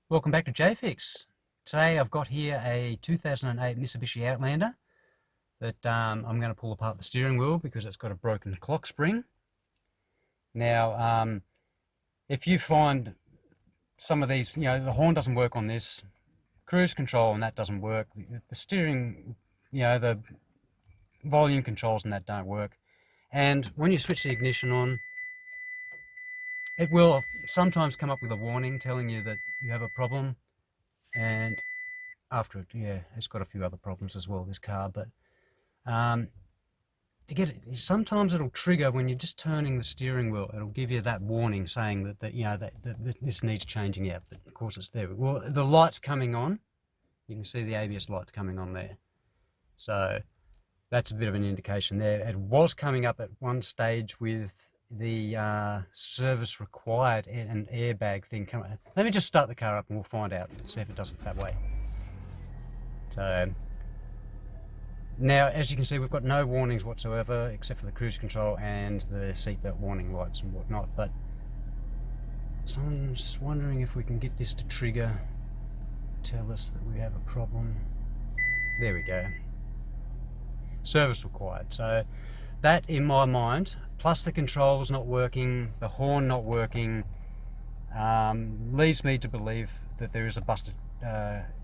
Welcome back to JayFix. Today I've got here a 2008 Mitsubishi Outlander that I'm going to pull apart the steering wheel because it's got a broken clock spring. Now, if you find some of these, the horn doesn't work on this, cruise control and that doesn't work, the steering, the volume controls and that don't work, and when you switch the ignition on, it will sometimes come up with a warning telling you that you have a problem. And after it, it's got a few other problems as well, this car, but to get it, sometimes it'll trigger when you're just turning the steering wheel. It'll give you that warning saying that this needs changing out, but of course it's there. Well, the light's coming on. You can see the ABS lights coming on there, so that's a bit of an indication there. It was coming up at one stage with the service required an airbag thing coming. Let me just start the car up and we'll find out, see if it does it that way. So now, as you can see, we've got no warnings whatsoever except for the cruise control and the seatbelt warning lights and whatnot, but someone's wondering if we can get this to trigger, tell us that we have a problem. There we go. Service required. So that, in my mind, plus the controls not working, the horn not working, leads me to believe that there is a busted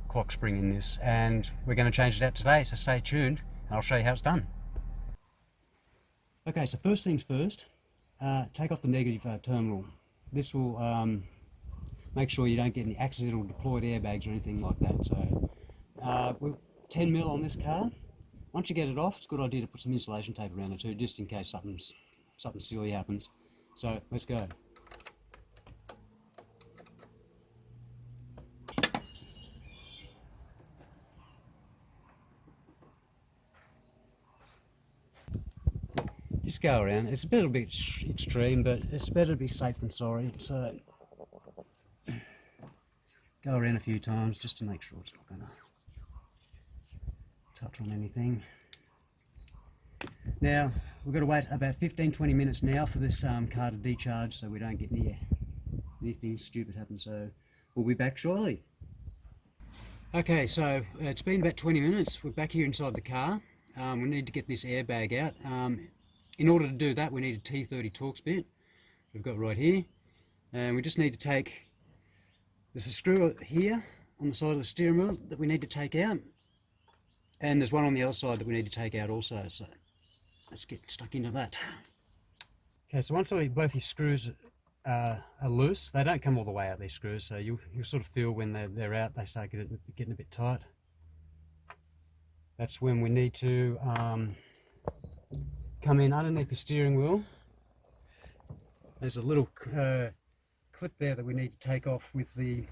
clock spring in this, and we're going to change it out today, so stay tuned and I'll show you how it's done. Okay, so first things first, take off the negative terminal. This will make sure you don't get any accidental deployed airbags or anything like that. So we're 10mm on this car. Once you get it off, it's a good idea to put some insulation tape around it too, just in case something silly happens. So let's go. Just go around. It's a little bit extreme, but it's better to be safe than sorry. So go around a few times just to make sure it's not going to touch on anything. Now we've got to wait about 15-20 minutes now for this car to decharge, so we don't get anything stupid happen. So we'll be back shortly. Okay, so it's been about 20 minutes. We're back here inside the car. We need to get this airbag out. In order to do that, we need a T30 Torx Bit. We've got right here, and we just need to take. There's a screw here on the side of the steering wheel that we need to take out, and there's one on the other side that we need to take out also. So let's get stuck into that. Okay, so once both your screws are loose, they don't come all the way out, these screws, so you'll sort of feel when they're out, they start getting a bit tight. That's when we need to come in underneath the steering wheel. There's a little clip there that we need to take off with the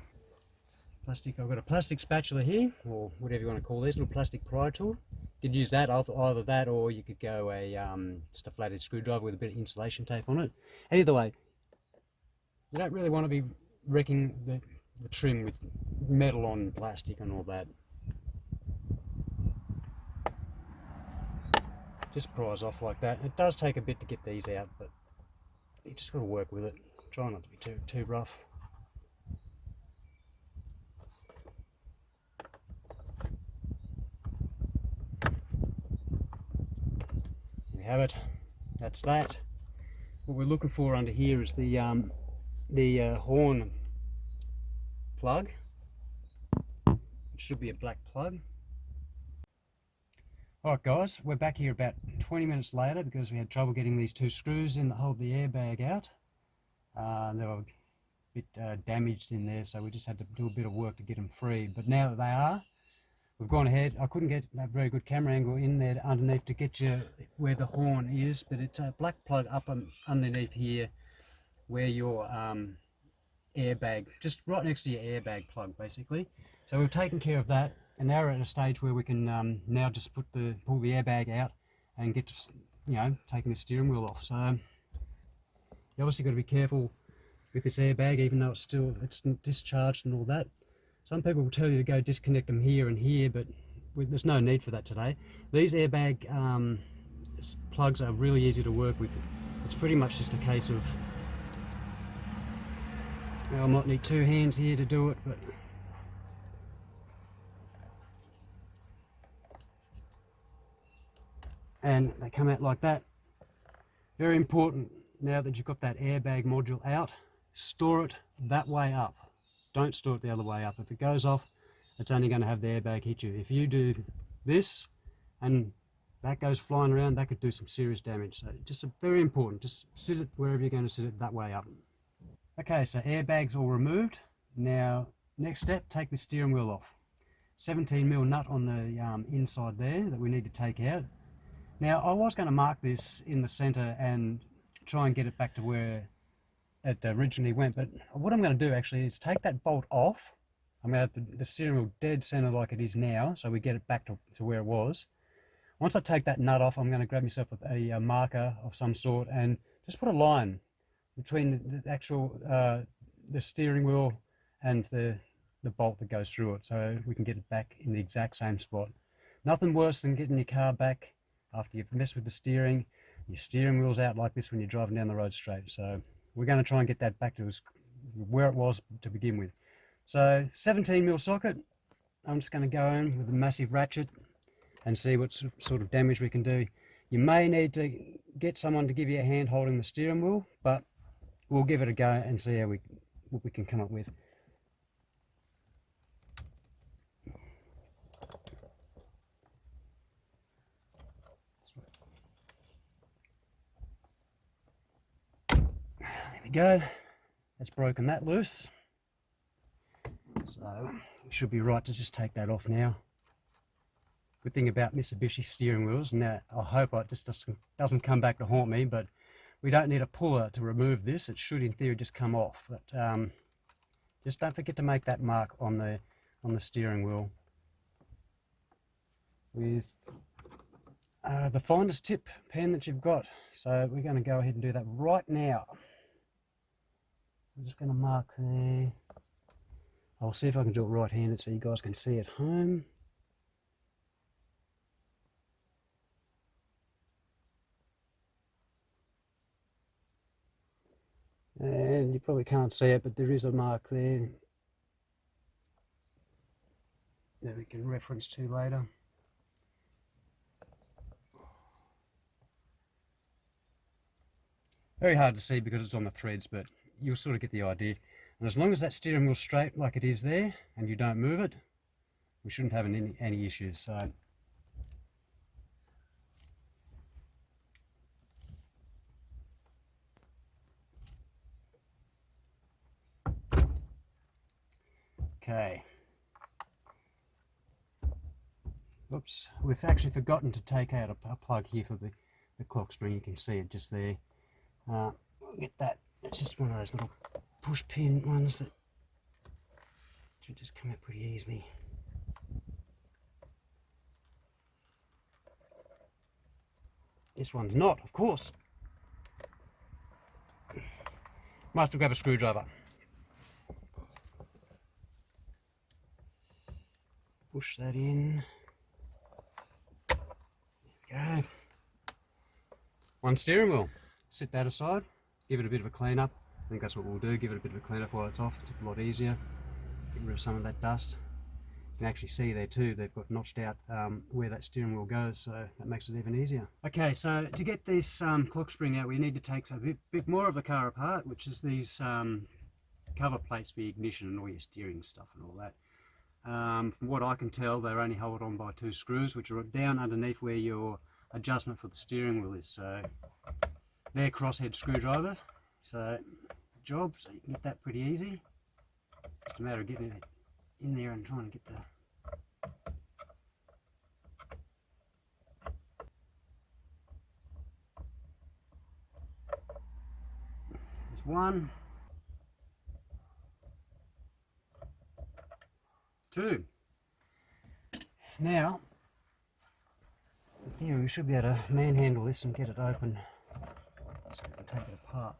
plastic. I've got a plastic spatula here, or whatever you want to call this, little plastic pry tool. You could use that, either that, or you could go just a flathead screwdriver with a bit of insulation tape on it. Either way, you don't really want to be wrecking the trim with metal on plastic and all that. Just pries off like that. It does take a bit to get these out, but you just got to work with it. Try not to be too rough. There we have it. That's that. What we're looking for under here is the horn plug. It should be a black plug. Alright guys, we're back here about 20 minutes later because we had trouble getting these two screws in that hold the airbag out. They were a bit damaged in there, so we just had to do a bit of work to get them free. But now that they are, we've gone ahead. I couldn't get a very good camera angle in there underneath to get you where the horn is, but it's a black plug up underneath here where your airbag, just right next to your airbag plug basically. So we've taken care of that. And now we're at a stage where we can now just pull the airbag out and get to, taking the steering wheel off. So you obviously got to be careful with this airbag, even though it's discharged and all that. Some people will tell you to go disconnect them here and here, but there's no need for that today. These airbag plugs are really easy to work with. It's pretty much just a case of I might need two hands here to do it, but and they come out like that. Very important, now that you've got that airbag module out, store it that way up. Don't store it the other way up. If it goes off, it's only going to have the airbag hit you. If you do this and that goes flying around, that could do some serious damage. So just very important, just sit it wherever you're going to sit it, that way up. Okay, so airbags all removed. Now, next step, take the steering wheel off. 17mm nut on the inside there that we need to take out. Now, I was going to mark this in the center and try and get it back to where it originally went, but what I'm going to do actually is take that bolt off. I'm going to have the steering wheel dead center like it is now, so we get it back to where it was. Once I take that nut off, I'm going to grab myself a marker of some sort and just put a line between the actual the steering wheel and the bolt that goes through it, so we can get it back in the exact same spot. Nothing worse than getting your car back after you've messed with the steering. Your steering wheel's out like this when you're driving down the road straight. So we're going to try and get that back to where it was to begin with. So 17mm socket, I'm just going to go in with a massive ratchet and see what sort of damage we can do. You may need to get someone to give you a hand holding the steering wheel, but we'll give it a go and see what we can come up with. There we go. That's broken that loose. So we should be right to just take that off now. Good thing about Mitsubishi steering wheels, now I hope it just doesn't come back to haunt me, but we don't need a puller to remove this. It should in theory just come off, but just don't forget to make that mark on the steering wheel with the finest tip pen that you've got. So we're going to go ahead and do that right now. I'm just going to mark there. I'll see if I can do it right-handed so you guys can see at home. And you probably can't see it, but there is a mark there that we can reference to later. Very hard to see because it's on the threads, but you'll sort of get the idea. And as long as that steering wheel's straight like it is there, and you don't move it, we shouldn't have any issues. So okay. Oops, we've actually forgotten to take out a plug here for the Clockspring. You can see it just there. We'll get that. It's just one of those little push pin ones that should just come out pretty easily. This one's not, of course. Might have to grab a screwdriver. Push that in. There we go. One steering wheel. Sit that aside, give it a bit of a clean up. I think that's what we'll do, give it a bit of a clean up while it's off. It's a lot easier. Get rid of some of that dust. You can actually see there too, they've got notched out where that steering wheel goes, so that makes it even easier. Okay, so to get this Clockspring out, we need to take a bit more of the car apart, which is these cover plates for your ignition and all your steering stuff and all that. From what I can tell, they're only held on by 2 screws, which are down underneath where your adjustment for the steering wheel is. So they're crosshead screwdrivers, so job, so you can get that pretty easy. Just a matter of getting it in there and trying to get the there's one, 2. Now, here we should be able to manhandle this and get it open. So we can take it apart.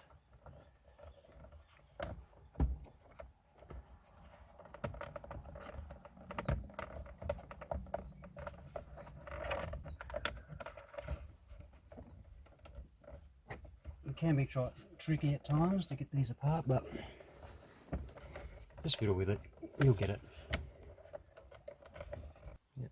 It can be tricky at times to get these apart, but Just fiddle with it, you'll get it. Yep.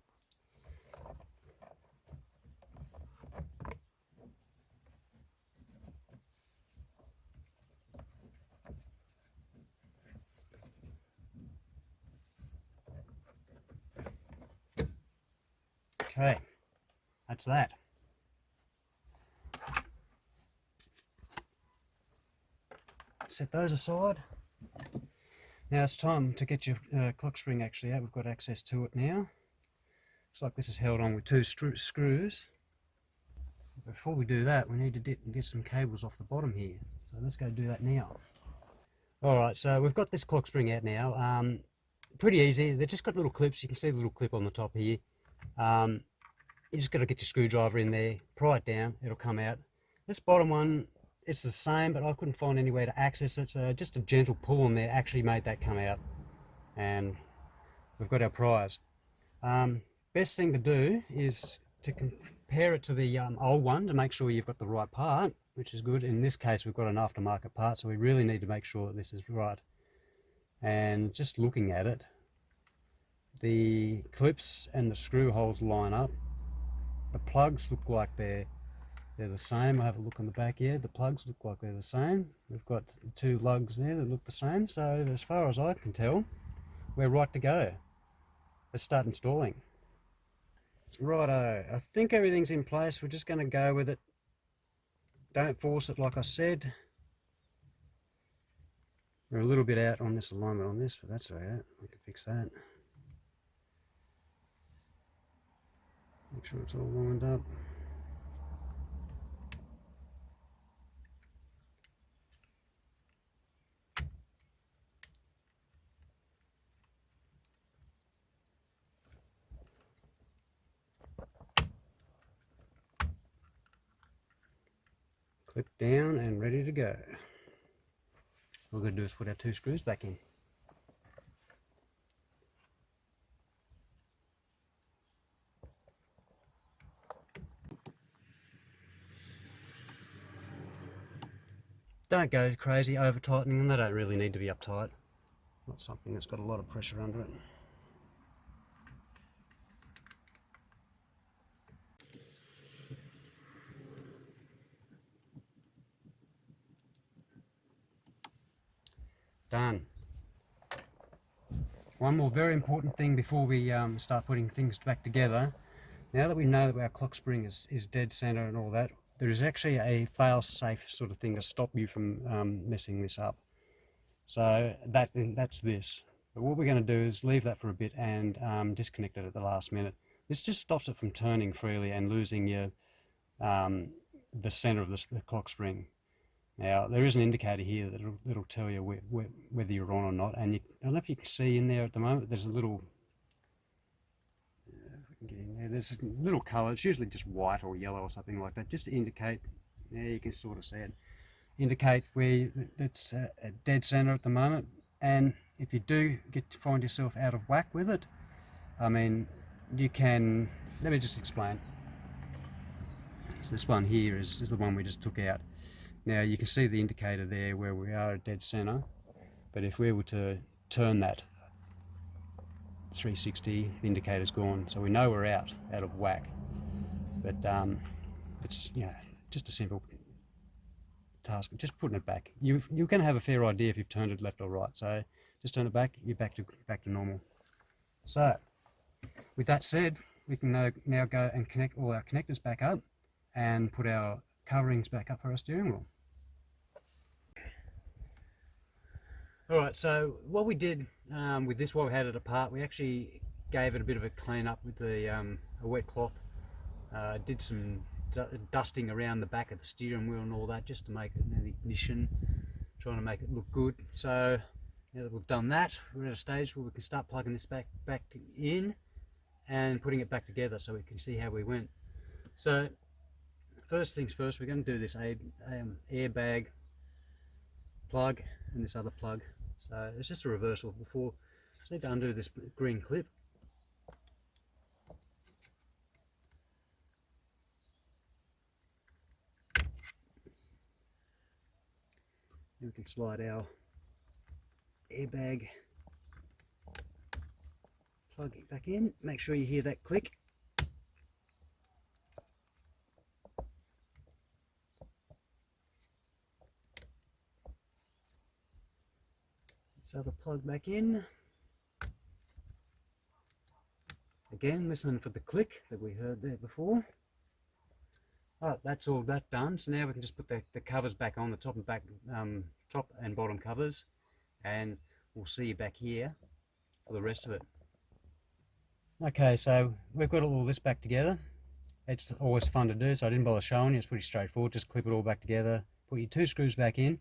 Okay, that's that. Set those aside. Now it's time to get your clock spring actually out. We've got access to it now. Looks like this is held on with two screws. Before we do that, we need to get some cables off the bottom here. So let's go do that now. Alright, so we've got this clock spring out now. Pretty easy. They've just got little clips. You can see the little clip on the top here. You just got to get your screwdriver in there, pry it down, it'll come out. This bottom one, it's the same, but I couldn't find any way to access it, so just a gentle pull on there actually made that come out. And we've got our pliers. Best thing to do is to compare it to the old one to make sure you've got the right part, which is good. In this case, we've got an aftermarket part, so we really need to make sure that this is right. And just looking at it, the clips and the screw holes line up. The plugs look like they're the same. I have a look on the back here. The plugs look like they're the same. We've got two lugs there that look the same. So as far as I can tell, we're right to go. Let's start installing. Righto, I think everything's in place. We're just going to go with it. Don't force it like I said. We're a little bit out on this alignment on this, but that's all right. We can fix that. Make sure it's all lined up. Clip down and ready to go. All we're going to do is put our two screws back in. Don't go crazy over tightening them, they don't really need to be uptight. Not something that's got a lot of pressure under it. Done. One more very important thing before we start putting things back together. Now that we know that our clock spring is dead center and all that, there is actually a fail-safe sort of thing to stop you from messing this up. So that's this. But what we're going to do is leave that for a bit and disconnect it at the last minute. This just stops it from turning freely and losing your the center of the clock spring. Now there is an indicator here that'll tell you whether you're on or not, and I don't know if you can see in there at the moment. There's a little. If we can get in there. There's a little colour. It's usually just white or yellow or something like that, just to indicate. There you can sort of see it. Indicate where that's a dead center at the moment. And if you do find yourself out of whack with it, I mean, you can. Let me just explain. So this one here is the one we just took out. Now you can see the indicator there where we are at dead center, but if we were to turn that 360, the indicator's gone, so we know we're out of whack. But it's just a simple task, just putting it back. You're going to have a fair idea if you've turned it left or right. So just turn it back, you're back to normal. So with that said, we can now go and connect all our connectors back up and put our coverings back up for our steering wheel. Alright, so what we did with this while we had it apart, we actually gave it a bit of a clean up with a wet cloth. Did some dusting around the back of the steering wheel and all that, just to make it the ignition, trying to make it look good. So now that we've done that, we're at a stage where we can start plugging this back in and putting it back together so we can see how we went. So first things first, we're going to do this airbag plug and this other plug. So it's just a reversal before. Just need to undo this green clip. Then we can slide our airbag plug it back in. Make sure you hear that click. This other plug back in. Again, listen for the click that we heard there before. Alright, that's all that done. So now we can just put the covers back on, the top and back, top and bottom covers, and we'll see you back here for the rest of it. Okay, so we've got all this back together. It's always fun to do, so I didn't bother showing you. It's pretty straightforward. Just clip it all back together, put your 2 screws back in.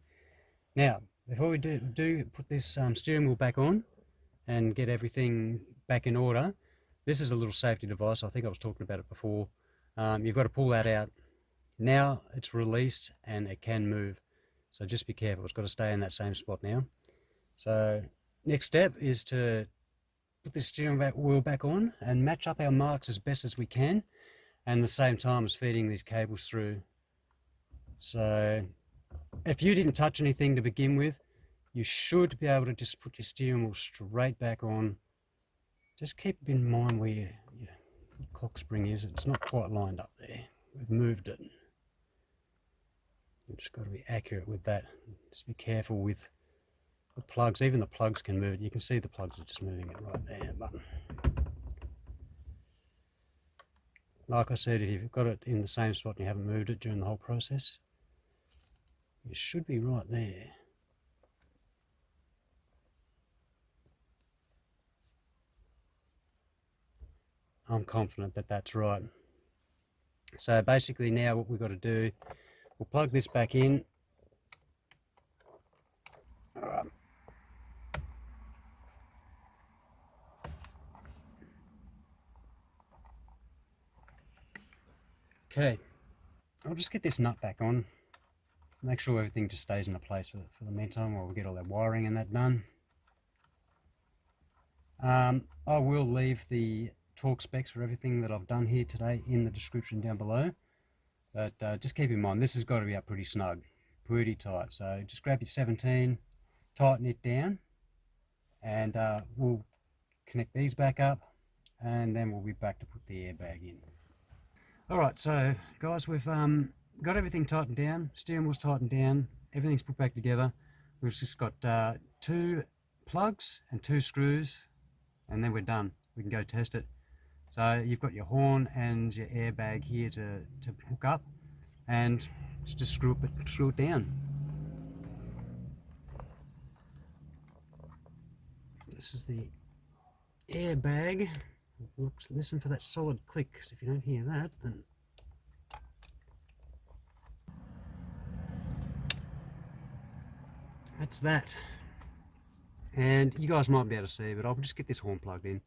Now, before we do put this steering wheel back on and get everything back in order, this is a little safety device. I think I was talking about it before. You've got to pull that out. Now it's released and it can move, so just be careful. It's got to stay in that same spot now. So next step is to put this steering wheel back on and match up our marks as best as we can, and at the same time as feeding these cables through. So if you didn't touch anything to begin with, you should be able to just put your steering wheel straight back on. Just keep in mind where your clock spring is. It's not quite lined up there. We've moved it. You've just got to be accurate with that. Just be careful with the plugs. Even the plugs can move it. You can see the plugs are just moving it right there. But like I said, if you've got it in the same spot and you haven't moved it during the whole process, it should be right there. I'm confident that that's right. So basically now what we've got to do, we'll plug this back in. All right. Okay, I'll just get this nut back on. Make sure everything just stays in place for the meantime while we get all that wiring and that done. I will leave the torque specs for everything that I've done here today in the description down below. But just keep in mind, this has got to be up pretty snug, pretty tight. So just grab your 17, tighten it down, and we'll connect these back up, and then we'll be back to put the airbag in. Alright, so guys, we've got everything tightened down, steering wheel's tightened down, everything's put back together. We've just got 2 plugs and 2 screws, and then we're done. We can go test it. So you've got your horn and your airbag here to hook up, and just screw it down. This is the airbag. Listen for that solid click, because if you don't hear that, then that's that. And you guys might be able to see, but I'll just get this horn plugged in.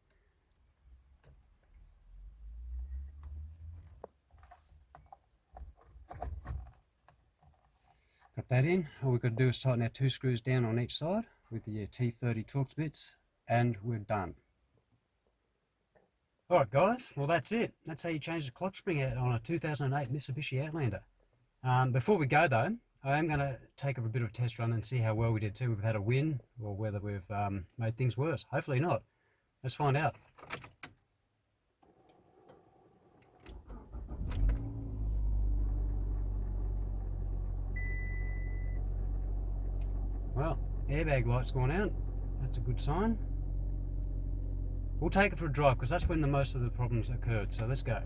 Got that in. All we've got to do is tighten our 2 screws down on each side with the T30 Torx bits, and we're done. Alright guys, well that's it. That's how you change the clock spring out on a 2008 Mitsubishi Outlander. Before we go though, I am going to take a bit of a test run and see how well we did too. We've had a win, or whether we've made things worse. Hopefully not. Let's find out. Well, airbag light's gone out. That's a good sign. We'll take it for a drive because that's when the most of the problems occurred. So let's go.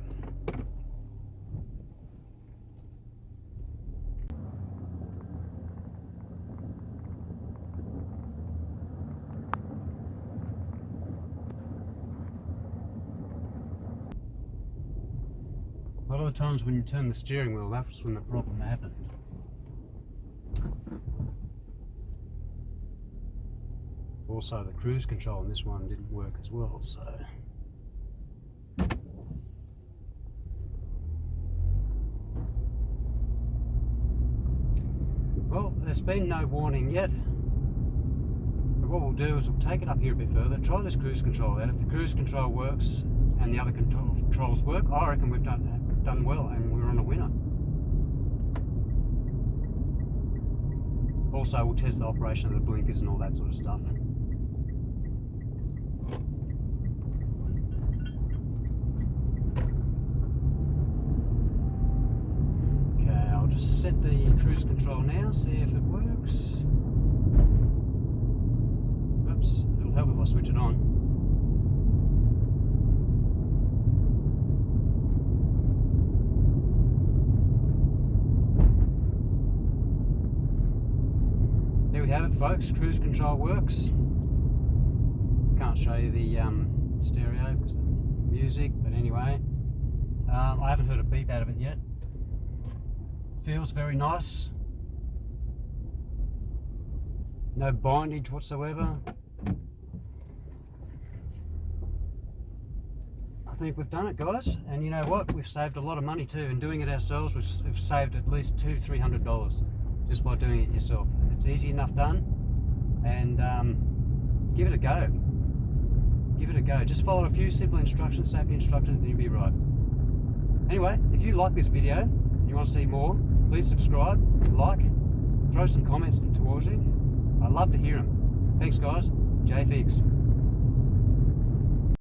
A lot of the times when you turn the steering wheel, that's when the problem happened. Also, the cruise control on this one didn't work as well, so. Well, there's been no warning yet. But what we'll do is we'll take it up here a bit further, try this cruise control out. If the cruise control works and the other controls work, I reckon we've done well and we're on a winner. Also, we'll test the operation of the blinkers and all that sort of stuff. set the cruise control now, see if it works. Oops, it'll help if I switch it on. There we have it, folks. Cruise control works. Can't show you the stereo because of the music, but anyway, I haven't heard a beep out of it yet. Feels very nice. No bindage whatsoever. I think we've done it, guys, and you know what? We've saved a lot of money too. In doing it ourselves, we've saved at least $200-300 just by doing it yourself. It's easy enough done, and give it a go. Give it a go. Just follow a few simple instructions, safety instructions, and you'll be right. Anyway, if you like this video and you want to see more, please subscribe, like, throw some comments towards it. I love to hear them. Thanks, guys. JayFix.